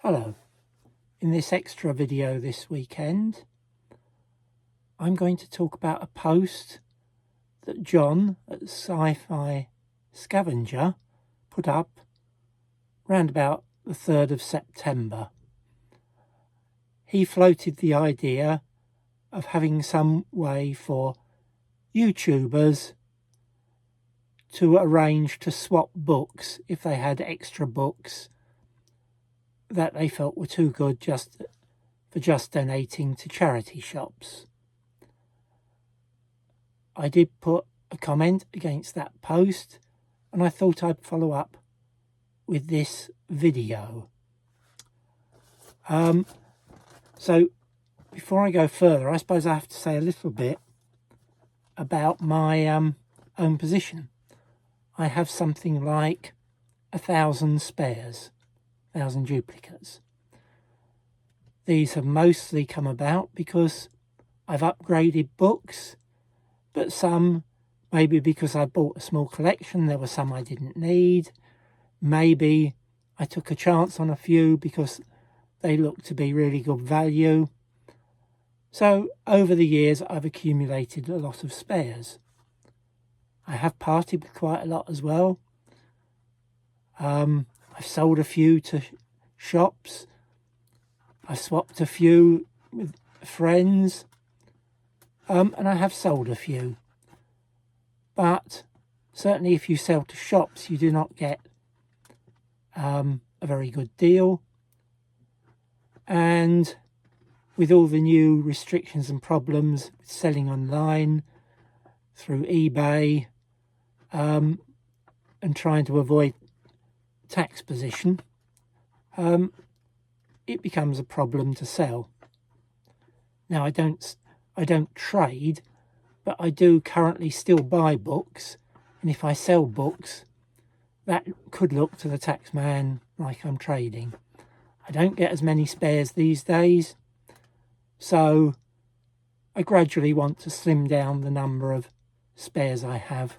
Hello, in this extra video this weekend I'm going to talk about a post that John at Sci-Fi Scavenger put up round about the 3rd of September. He floated the idea of having some way for YouTubers to arrange to swap books if they had extra books that they felt were too good for just donating to charity shops. I did put a comment against that post, and I thought I'd follow up with this video. So before I go further, I suppose I have to say a little bit about my own position. I have something like 1,000 spares, 1,000 duplicates. These have mostly come about because I've upgraded books, but some maybe because I bought a small collection. There were some I didn't need. Maybe I took a chance on a few because they looked to be really good value. So over the years I've accumulated a lot of spares. I have parted with quite a lot as well. I've sold a few to shops. I've swapped a few with friends. And I have sold a few. But certainly if you sell to shops, you do not get a very good deal. And with all the new restrictions and problems with selling online through eBay and trying to avoid tax position, it becomes a problem to sell. Now I don't trade, but I do currently still buy books, and if I sell books, that could look to the tax man like I'm trading. I don't get as many spares these days, so I gradually want to slim down the number of spares I have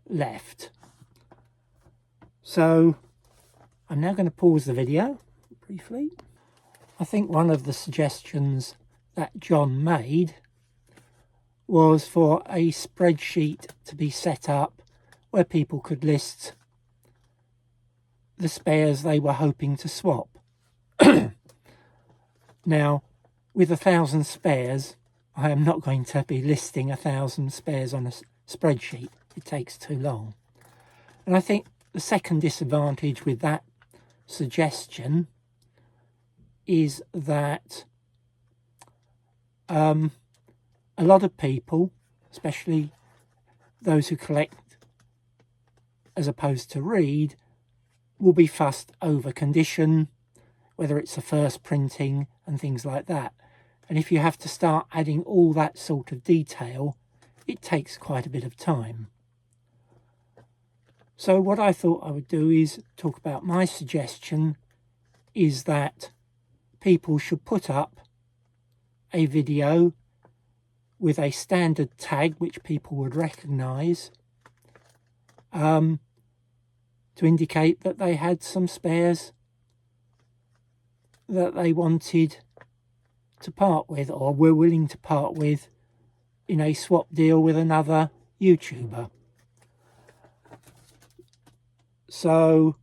left. So I'm now going to pause the video briefly. I think one of the suggestions that John made was for a spreadsheet to be set up where people could list the spares they were hoping to swap. Now, with 1,000 spares, I am not going to be listing 1,000 spares on a spreadsheet. It takes too long. And I think the second disadvantage with that suggestion is that a lot of people, especially those who collect as opposed to read, will be fussed over condition, whether it's a first printing and things like that. And if you have to start adding all that sort of detail, it takes quite a bit of time. So what I thought I would do is talk about my suggestion is that people should put up a video with a standard tag which people would recognise to indicate that they had some spares that they wanted to part with or were willing to part with in a swap deal with another YouTuber. So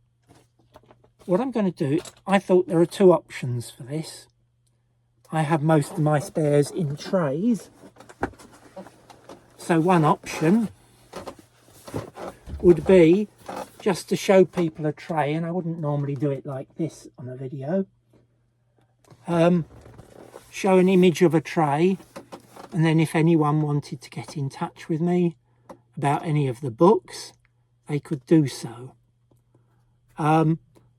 what I'm going to do, I thought there are two options for this. I have most of my spares in trays. So one option would be just to show people a tray, and I wouldn't normally do it like this on a video. Show an image of a tray, and then if anyone wanted to get in touch with me about any of the books, they could do so. I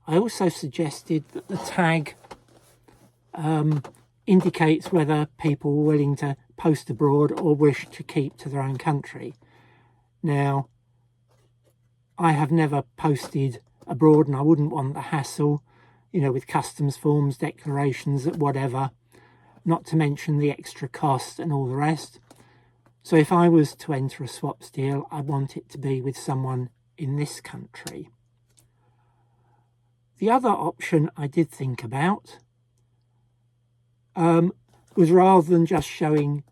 also suggested that the tag indicates whether people were willing to post abroad or wish to keep to their own country. Now, I have never posted abroad, and I wouldn't want the hassle, with customs forms, declarations, whatever, not to mention the extra cost and all the rest. So if I was to enter a swaps deal, I want it to be with someone in this country. The other option I did think about was, rather than just showing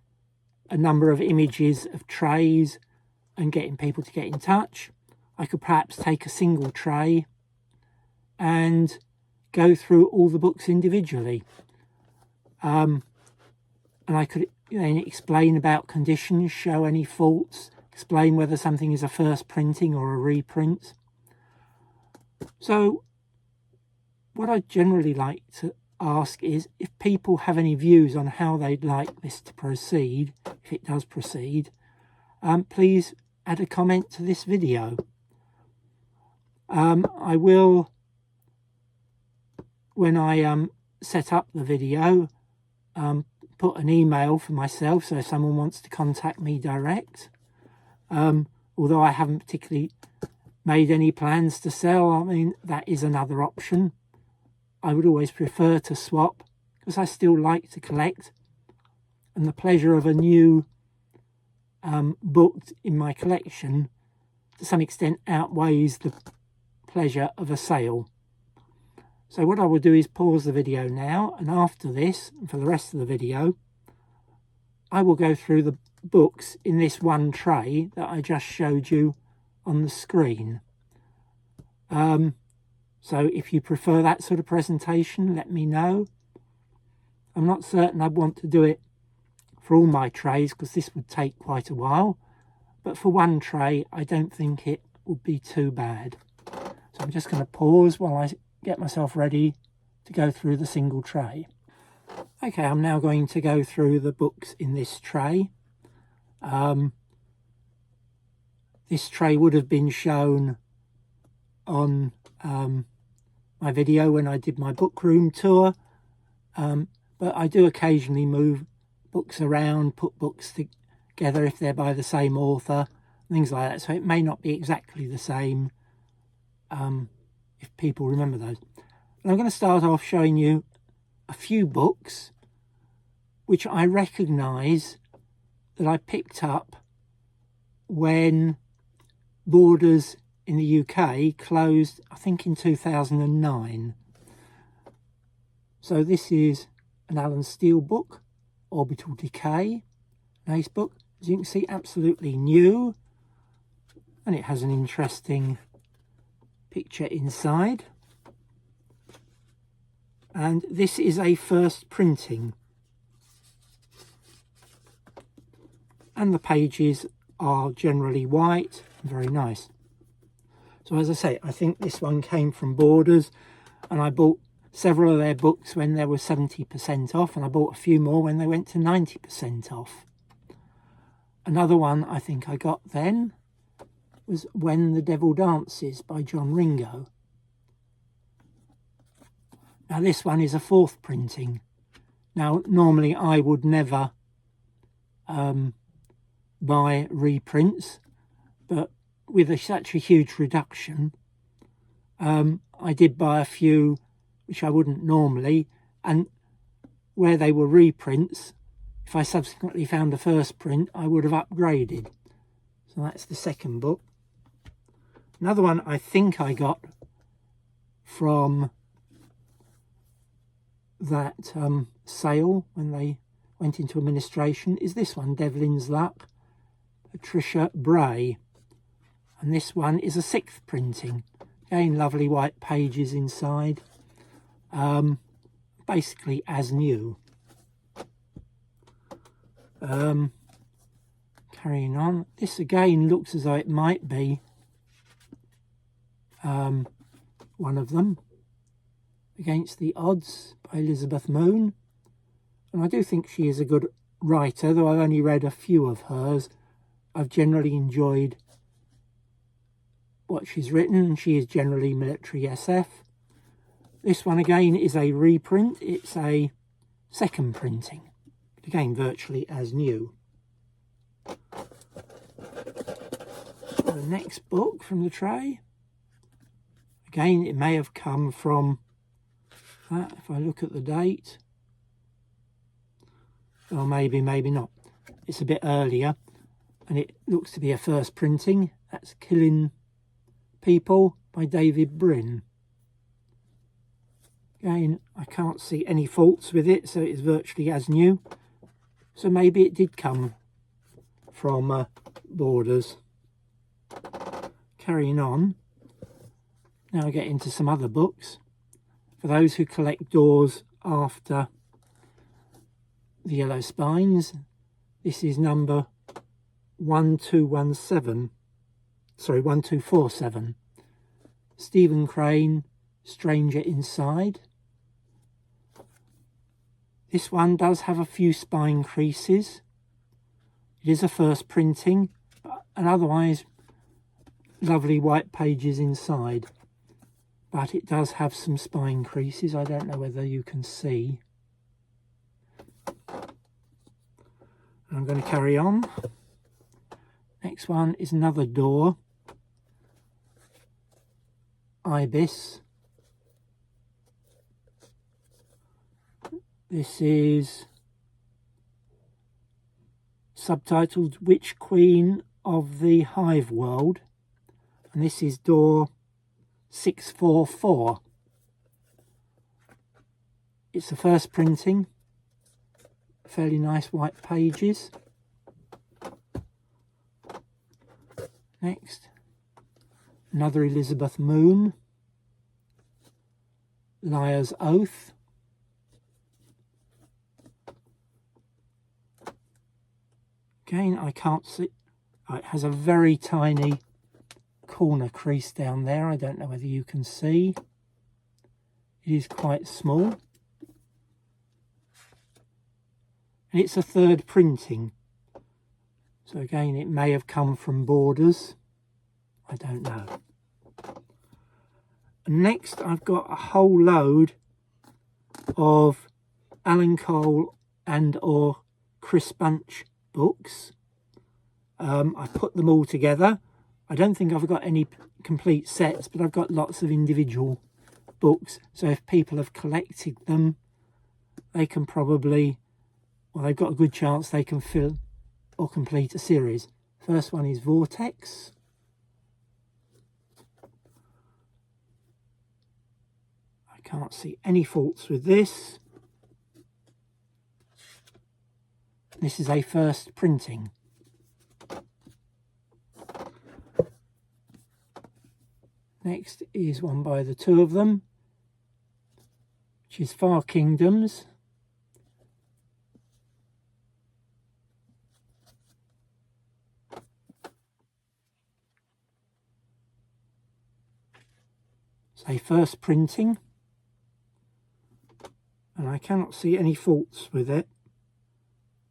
a number of images of trays and getting people to get in touch, I could perhaps take a single tray and go through all the books individually. And I could then explain about conditions, show any faults, explain whether something is a first printing or a reprint. So what I generally like to ask is, if people have any views on how they'd like this to proceed, if it does proceed, please add a comment to this video. I will, when I set up the video, put an email for myself, so if someone wants to contact me direct. Although I haven't particularly made any plans to sell, I mean, that is another option. I would always prefer to swap, because I still like to collect, and the pleasure of a new book in my collection to some extent outweighs the pleasure of a sale. So what I will do is pause the video now, and after this, and for the rest of the video, I will go through the books in this one tray that I just showed you on the screen. So if you prefer that sort of presentation, let me know. I'm not certain I'd want to do it for all my trays, because this would take quite a while, but for one tray I don't think it would be too bad. So I'm just going to pause while I get myself ready to go through the single tray. Okay, I'm now going to go through the books in this tray. This tray would have been shown on my video when I did my book room tour, but I do occasionally move books around, put books together if they're by the same author, things like that, so it may not be exactly the same if people remember those. And I'm going to start off showing you a few books which I recognise that I picked up when Borders in the UK closed, I think in 2009. So this is an Alan Steele book, Orbital Decay, nice book. As you can see, absolutely new, and it has an interesting picture inside. And this is a first printing, and the pages are generally white, very nice. So as I say, I think this one came from Borders, and I bought several of their books when they were 70% off, and I bought a few more when they went to 90% off. Another one I think I got then was When the Devil Dances by John Ringo. Now this one is a fourth printing. Now normally I would never buy reprints, but with such a huge reduction, I did buy a few which I wouldn't normally, and where they were reprints, if I subsequently found a first print, I would have upgraded. So that's the second book. Another one I think I got from that sale when they went into administration is this one, Devlin's Luck, Patricia Bray. And this one is a sixth printing. Again, lovely white pages inside. Basically as new. Carrying on. This again looks as though it might be one of them. Against the Odds by Elizabeth Moon. And I do think she is a good writer, though I've only read a few of hers. I've generally enjoyed what she's written. She is generally military SF. This one again is a reprint. It's a second printing. Again, virtually as new. The next book from the tray. Again, it may have come from that, if I look at the date. Or maybe not. It's a bit earlier, and it looks to be a first printing. That's Killing People by David Brin. Again, I can't see any faults with it, so it's virtually as new. So maybe it did come from Borders. Carrying on, now I get into some other books. For those who collect doors after the Yellow Spines, this is number 1247. Stephen Crane, Stranger Inside. This one does have a few spine creases. It is a first printing, and otherwise lovely white pages inside. But it does have some spine creases. I don't know whether you can see. I'm going to carry on. Next one is another door. Ibis. This is subtitled Witch Queen of the Hive World, and this is door 644. It's the first printing, fairly nice white pages. Next, another Elizabeth Moon, Liar's Oath. Again, I can't see. It has a very tiny corner crease down there. I don't know whether you can see. It is quite small. And it's a third printing. So again, it may have come from Borders. I don't know. And next, I've got a whole load of Alan Cole and or Chris Bunch books. I put them all together. I don't think I've got any complete sets, but I've got lots of individual books. So if people have collected them, they can probably, well, they've got a good chance they can fill or complete a series. First one is Vortex. I can't see any faults with this. This is a first printing. Next is one by the two of them, which is Far Kingdoms. It's a first printing, and I cannot see any faults with it.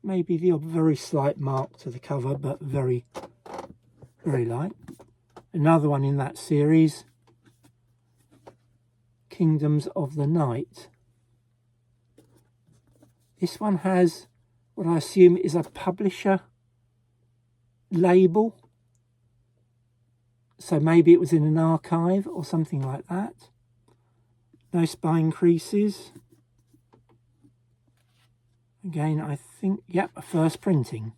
Maybe the very slight mark to the cover, but very, very light. Another one in that series, Kingdoms of the Night. This one has what I assume is a publisher label. So maybe it was in an archive or something like that. No spine creases. Again, I think, yep, a first printing.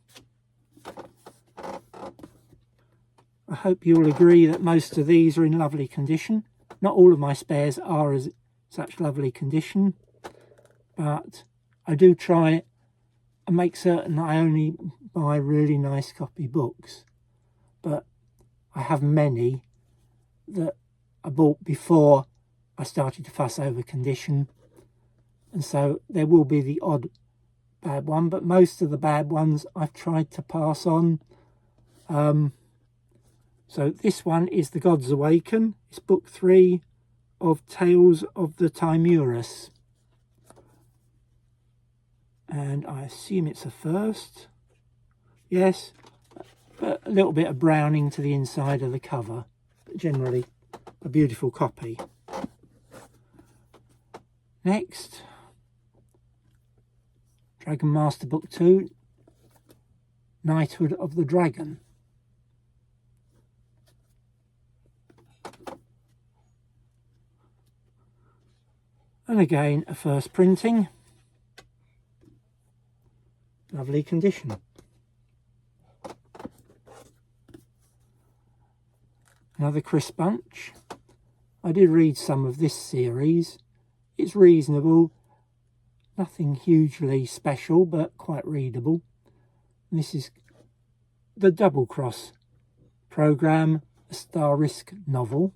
I hope you'll agree that most of these are in lovely condition. Not all of my spares are as such lovely condition, but I do try and make certain I only buy really nice copy books. But I have many that I bought before I started to fuss over condition, and so there will be the odd bad one, but most of the bad ones I've tried to pass on. So this one is The Gods Awaken. It's book 3 of Tales of the Timurus. And I assume it's a first. Yes, but a little bit of browning to the inside of the cover. But generally, a beautiful copy. Next, Dragon Master Book 2, Knighthood of the Dragon. And again, a first printing. Lovely condition. Another Chris Bunch. I did read some of this series. it's reasonable, nothing hugely special, but quite readable. And this is the Double Cross programme, a Star Risk novel.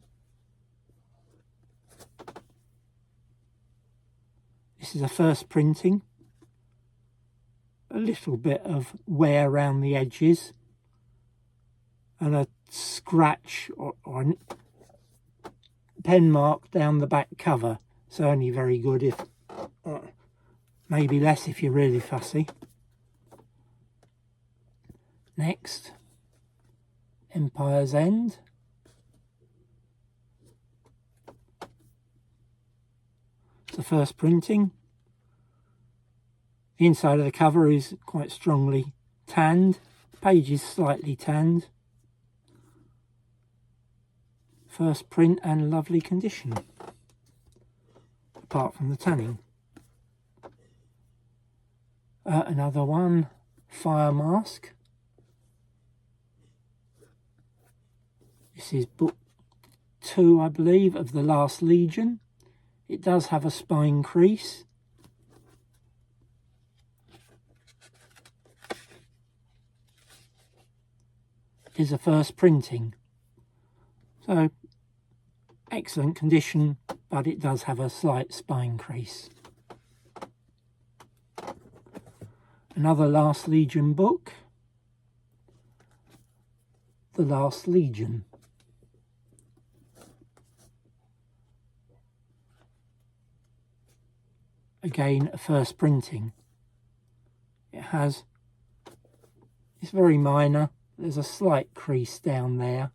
This is a first printing. A little bit of wear around the edges and a scratch or a pen mark down the back cover. It's only very good if, maybe less if you're really fussy. Next, Empire's End. It's the first printing. The inside of the cover is quite strongly tanned. The page is slightly tanned. First print and lovely condition, apart from the tanning. Another one, Fire Mask. This is book 2, I believe, of The Last Legion. It does have a spine crease. Is a first printing, so excellent condition, but it does have a slight spine crease. Another Last Legion book, The Last Legion. Again, a first printing. It's very minor. There's a slight crease down there.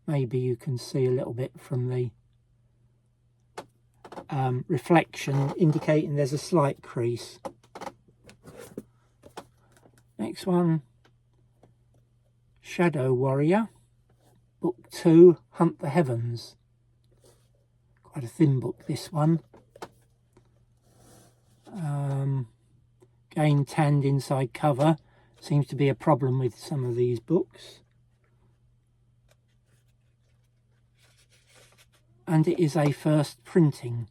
Maybe you can see a little bit from the reflection, indicating there's a slight crease. Next one, Shadow Warrior, book 2, Hunt the Heavens. Quite a thin book, this one. Again, tanned inside cover. Seems to be a problem with some of these books. And it is a first printing.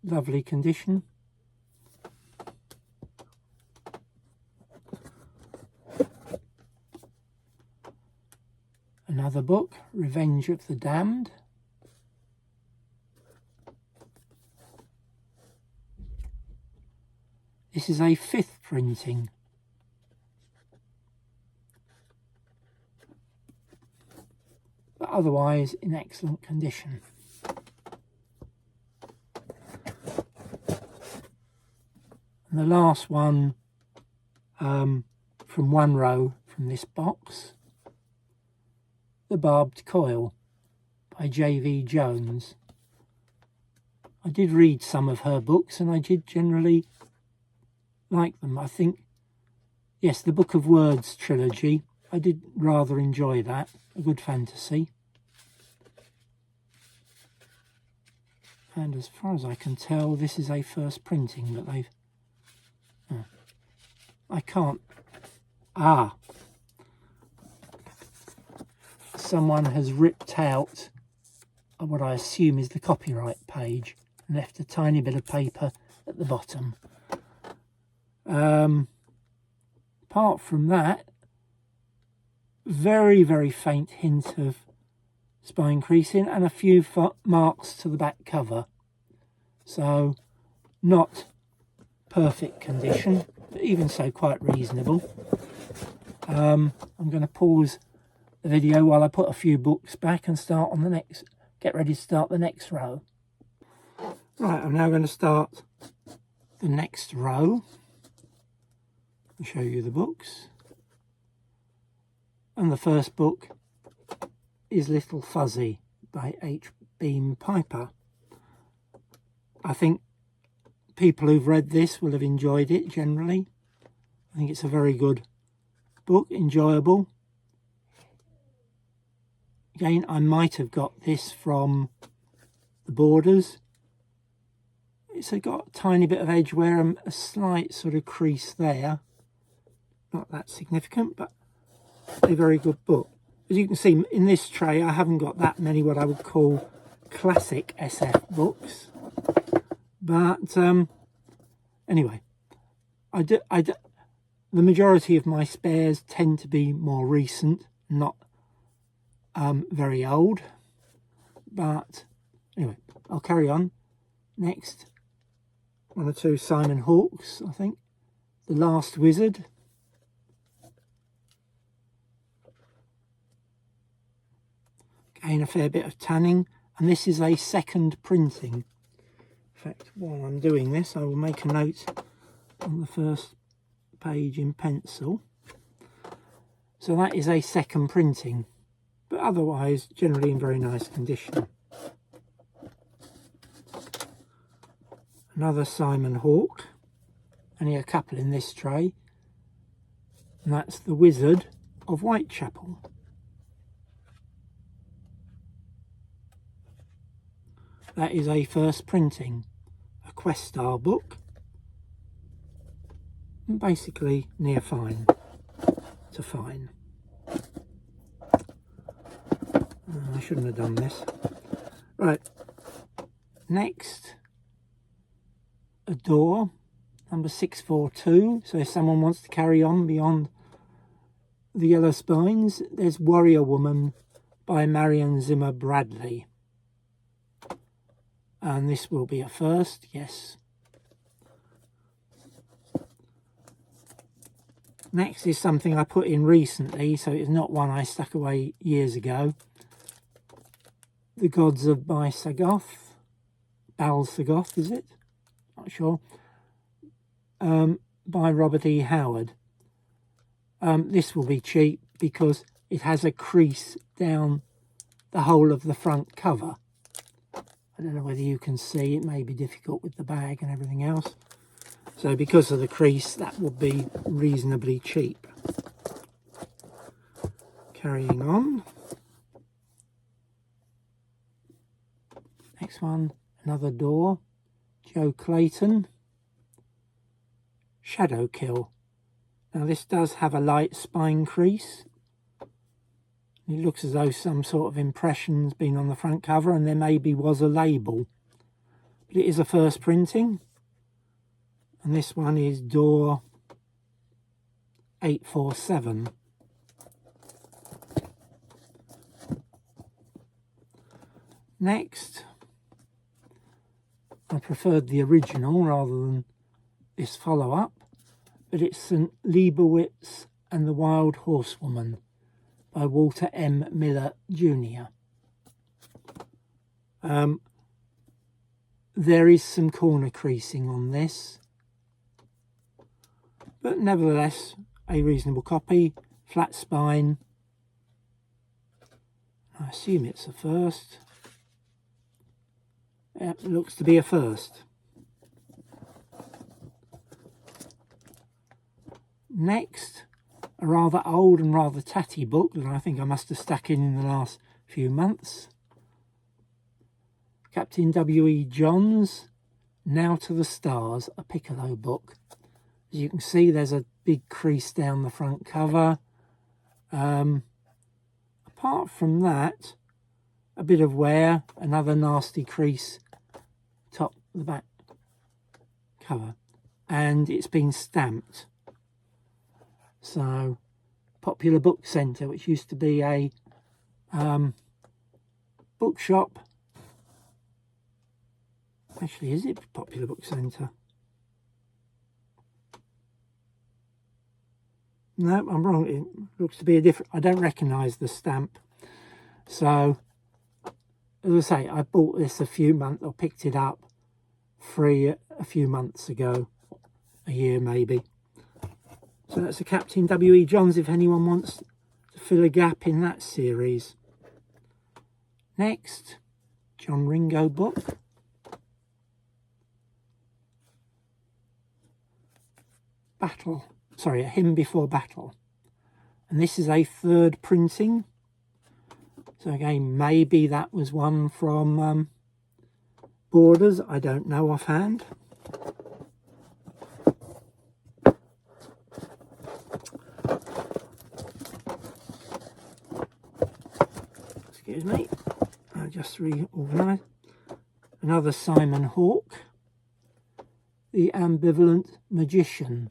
Lovely condition. Another book, Revenge of the Damned. This is a 5th printing. But otherwise in excellent condition. And the last one from one row from this box, The Barbed Coil by J.V. Jones. I did read some of her books and I did generally like them. I think, yes, the Book of Words trilogy, I did rather enjoy that. A good fantasy. And as far as I can tell, this is a first printing, but they've... I can't... Someone has ripped out what I assume is the copyright page and left a tiny bit of paper at the bottom. Apart from that, very, very faint hint of spine creasing and a few marks to the back cover. So, not perfect condition, but even so quite reasonable. I'm going to pause the video while I put a few books back and start on the next, get ready to start the next row. Right, I'm now going to start the next row. I'll show you the books. And the first book is Little Fuzzy by H. Beam Piper. I think people who've read this will have enjoyed it generally. I think it's a very good book, enjoyable. Again, I might have got this from the Borders. It's got a tiny bit of edge wear and a slight sort of crease there. Not that significant, but a very good book. As you can see in this tray, I haven't got that many what I would call classic SF books. But anyway, the majority of my spares tend to be more recent, not very old. But anyway, I'll carry on. Next, one or two Simon Hawkes, I think. The Last Wizard. Again, a fair bit of tanning. And this is a second printing. In fact, while I'm doing this, I will make a note on the first page in pencil. So that is a second printing, but otherwise generally in very nice condition. Another Simon Hawke, only a couple in this tray, and that's The Wizard of Whitechapel. That is a first printing, a Questar book, and basically near fine to fine. I shouldn't have done this. Right, next, a door, number 642. So if someone wants to carry on beyond the yellow spines, there's Warrior Woman by Marion Zimmer Bradley. And this will be a first, yes. Next is something I put in recently, so it's not one I stuck away years ago. The Gods of Balsagoth. Balsagoth, is it? Not sure. By Robert E. Howard. This will be cheap because it has a crease down the whole of the front cover. I don't know whether you can see, it may be difficult with the bag and everything else. So because of the crease, that would be reasonably cheap. Carrying on. Next one, another door. Joe Clayton. Shadow Kill. Now this does have a light spine crease. It looks as though some sort of impression's been on the front cover and there maybe was a label. But it is a first printing. And this one is door 847. Next, I preferred the original rather than this follow-up, but it's St. Leibowitz and the Wild Horsewoman by Walter M. Miller Jr. There is some corner creasing on this, but nevertheless a reasonable copy, flat spine. I assume it's a first. Yep, it looks to be a first. Next, a rather old and rather tatty book that I think I must have stuck in the last few months. Captain W.E. Johns, Now to the Stars, a Piccolo book. As you can see, there's a big crease down the front cover. Apart from that, a bit of wear, another nasty crease top the back cover, and it's been stamped. So, Popular Book Centre, which used to be a bookshop. Actually, is it Popular Book Centre? No, I'm wrong. It looks to be a different... I don't recognise the stamp. So, as I say, I bought this a few months, or picked it up free a few months ago. A year, maybe. So that's a Captain W.E. Johns, if anyone wants to fill a gap in that series. Next, John Ringo book. Battle. Sorry, A Hymn Before Battle. And this is a third printing. So again, maybe that was one from Borders. I don't know offhand. excuse me, I'll just reorganise. Another Simon Hawke, The Ambivalent Magician.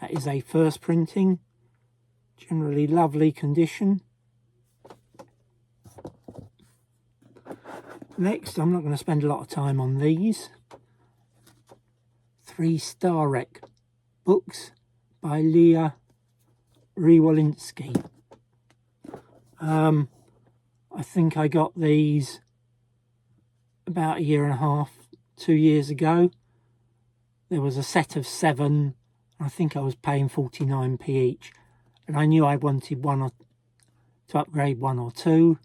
That is a first printing, generally lovely condition. Next, I'm not going to spend a lot of time on these. 3 Starek books by Leah Rewolinsky. I think I got these about a year and a half, 2 years ago. There was a set of 7. I think I was paying 49p each, and I knew I wanted to upgrade 1 or 2.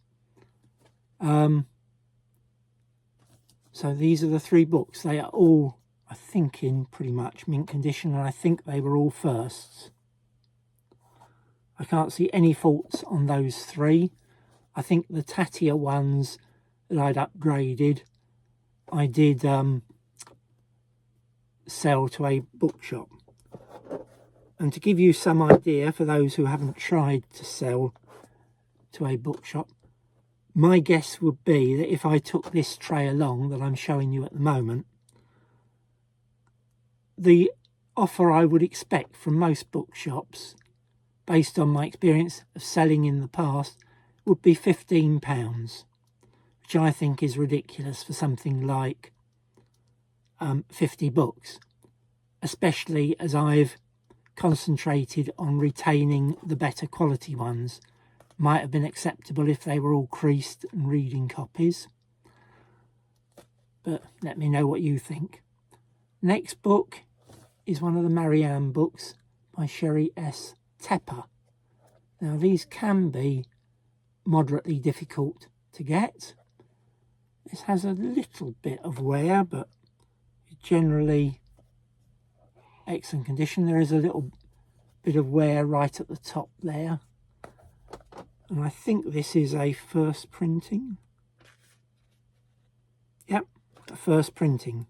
So these are the 3 books. They are all, I think, in pretty much mint condition, and I think they were all firsts. I can't see any faults on those 3. I think the tattier ones that I'd upgraded, I did sell to a bookshop. And to give you some idea, for those who haven't tried to sell to a bookshop, my guess would be that if I took this tray along that I'm showing you at the moment, the offer I would expect from most bookshops, based on my experience of selling in the past, would be £15, which I think is ridiculous for something like 50 books, especially as I've concentrated on retaining the better quality ones. Might have been acceptable if they were all creased and reading copies, but let me know what you think. Next book is one of the Marianne books by Sherry S. Tepper. Now these can be moderately difficult to get. This has a little bit of wear, but generally excellent condition. There is a little bit of wear right at the top there, and I think this is a first printing. Yep, a first printing.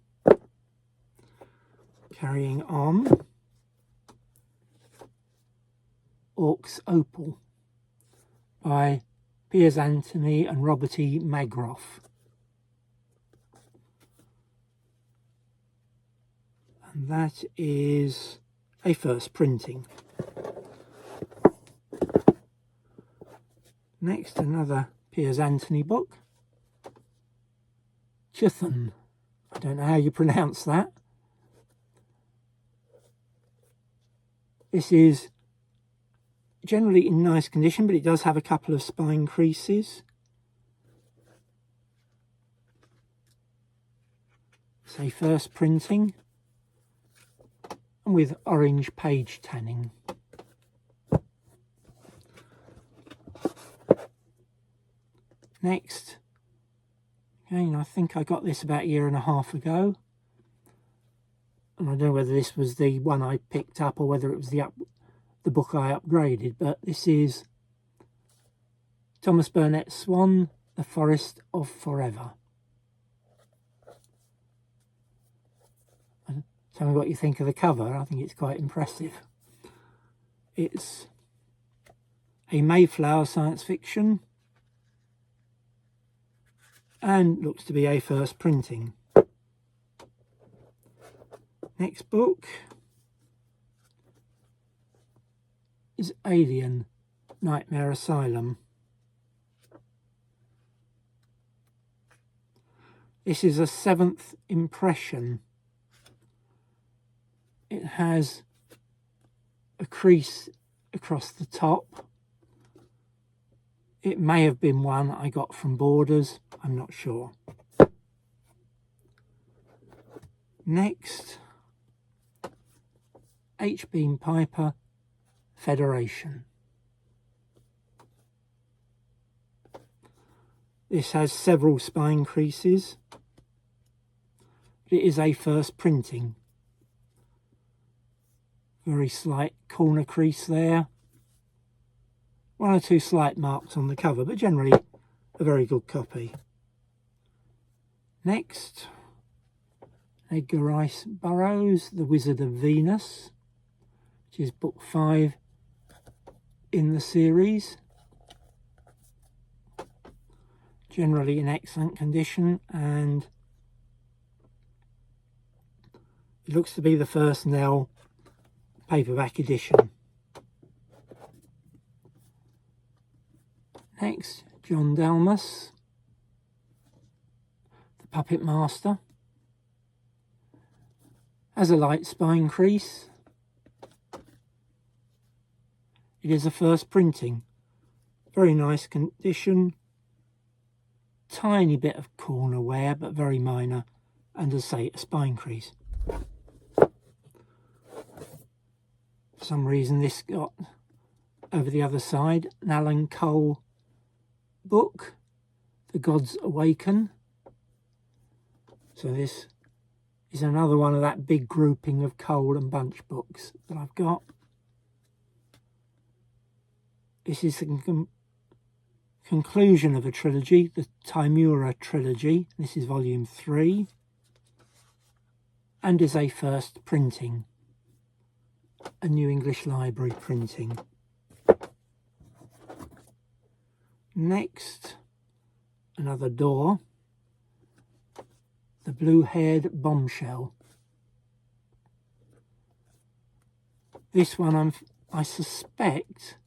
Carrying on, Orcs Opal by Piers Anthony and Robert E. Magroff. And that is a first printing. Next, another Piers Anthony book, Chuthan. I don't know how you pronounce that. This is generally in nice condition, but it does have a couple of spine creases. It's a first printing, and with orange page tanning. Next, again, I think I got this about a year and a half ago. And I don't know whether this was the one I picked up or whether it was the book I upgraded, but this is Thomas Burnett Swan, The Forest of Forever. Tell me what you think of the cover. I think it's quite impressive. It's a Mayflower science fiction and looks to be a first printing. Next book is Alien, Nightmare Asylum. This is a 7th impression. It has a crease across the top. It may have been one I got from Borders, I'm not sure. Next, H. Beam Piper, Federation. This has several spine creases. It is a first printing. Very slight corner crease there. 1 or 2 slight marks on the cover, but generally a very good copy. Next, Edgar Rice Burroughs, The Wizard of Venus. which is book 5 in the series. Generally in excellent condition, and it looks to be the first Nell paperback edition. Next, John Dalmas, The Puppet Master. Has a light spine crease. It is a first printing. Very nice condition. Tiny bit of corner wear, but very minor. And as I say, a spine crease. For some reason this got over the other side. An Alan Cole book, The Gods Awaken. So this is another one of that big grouping of Cole and Bunch books that I've got. This is the conclusion of a trilogy, the Timura trilogy. This is volume 3 and is a first printing, a New English Library printing. Next, another door, The Blue-Haired Bombshell. This one I suspect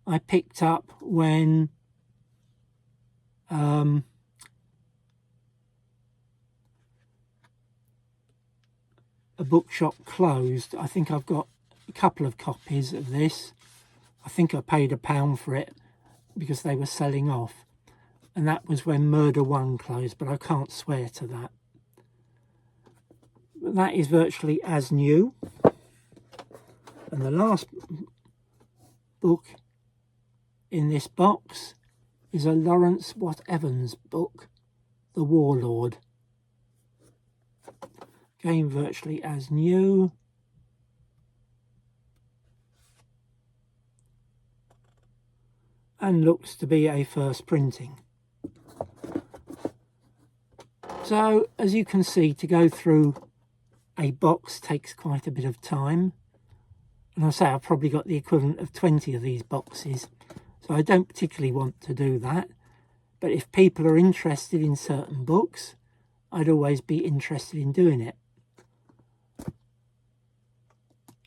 I picked up when a bookshop closed. I think I've got a couple of copies of this. I think I paid £1 for it because they were selling off, and that was when Murder 1 closed, but I can't swear to that. But that is virtually as new. And the last book in this box is a Lawrence Watt Evans book, The Warlord. Again, virtually as new. And looks to be a first printing. So, as you can see, to go through a box takes quite a bit of time. And I say I've probably got the equivalent of 20 of these boxes. So I don't particularly want to do that. But if people are interested in certain books, I'd always be interested in doing it.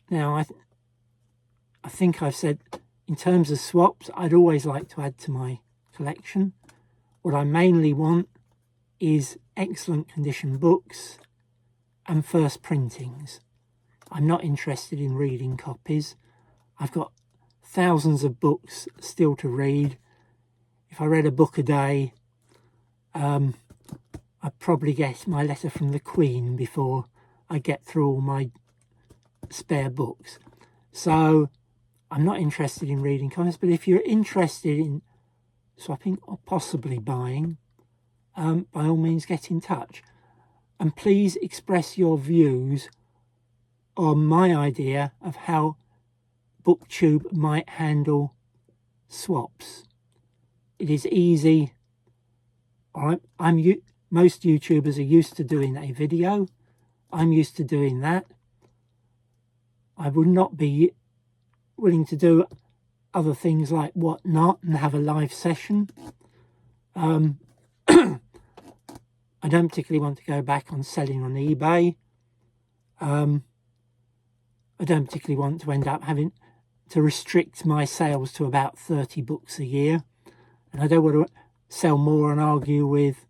Now, I think I've said, in terms of swaps, I'd always like to add to my collection. What I mainly want is excellent condition books and first printings. I'm not interested in reading copies. I've got thousands of books still to read. If I read a book a day, I'd probably get my letter from the Queen before I get through all my spare books. So I'm not interested in reading comics, but if you're interested in swapping or possibly buying, by all means get in touch. And please express your views on my idea of how BookTube might handle swaps. It is easy. All right, most YouTubers are used to doing a video. I'm used to doing that. I would not be willing to do other things like Whatnot and have a live session. I don't particularly want to go back on selling on eBay. I don't particularly want to end up having to restrict my sales to about 30 books a year. And I don't want to sell more and argue with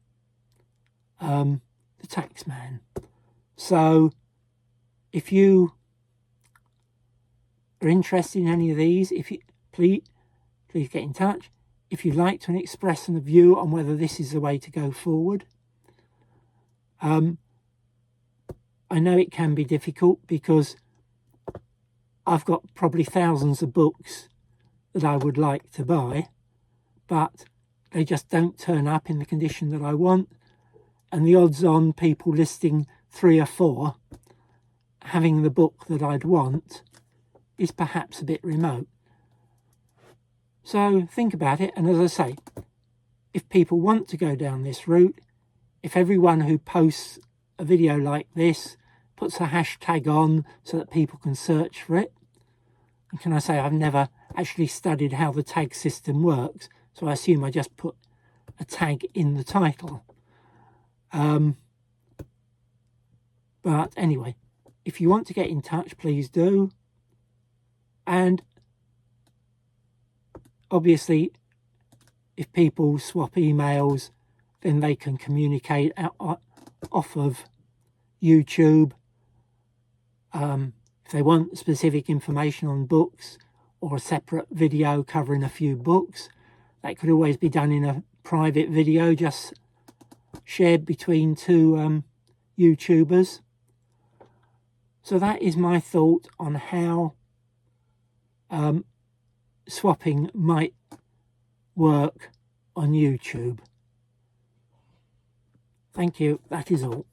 the tax man. So if you are interested in any of these, if you please get in touch. If you'd like to express a view on whether this is the way to go forward. I know it can be difficult because I've got probably thousands of books that I would like to buy, but they just don't turn up in the condition that I want, and the odds on people listing 3 or 4 having the book that I'd want is perhaps a bit remote. So think about it, and as I say, if people want to go down this route, if everyone who posts a video like this puts a hashtag on so that people can search for it. And can I say, I've never actually studied how the tag system works, so I assume I just put a tag in the title. But anyway, if you want to get in touch, please do. And obviously, if people swap emails, then they can communicate off of YouTube. If they want specific information on books or a separate video covering a few books, that could always be done in a private video just shared between two YouTubers. So that is my thought on how swapping might work on YouTube. Thank you. That is all.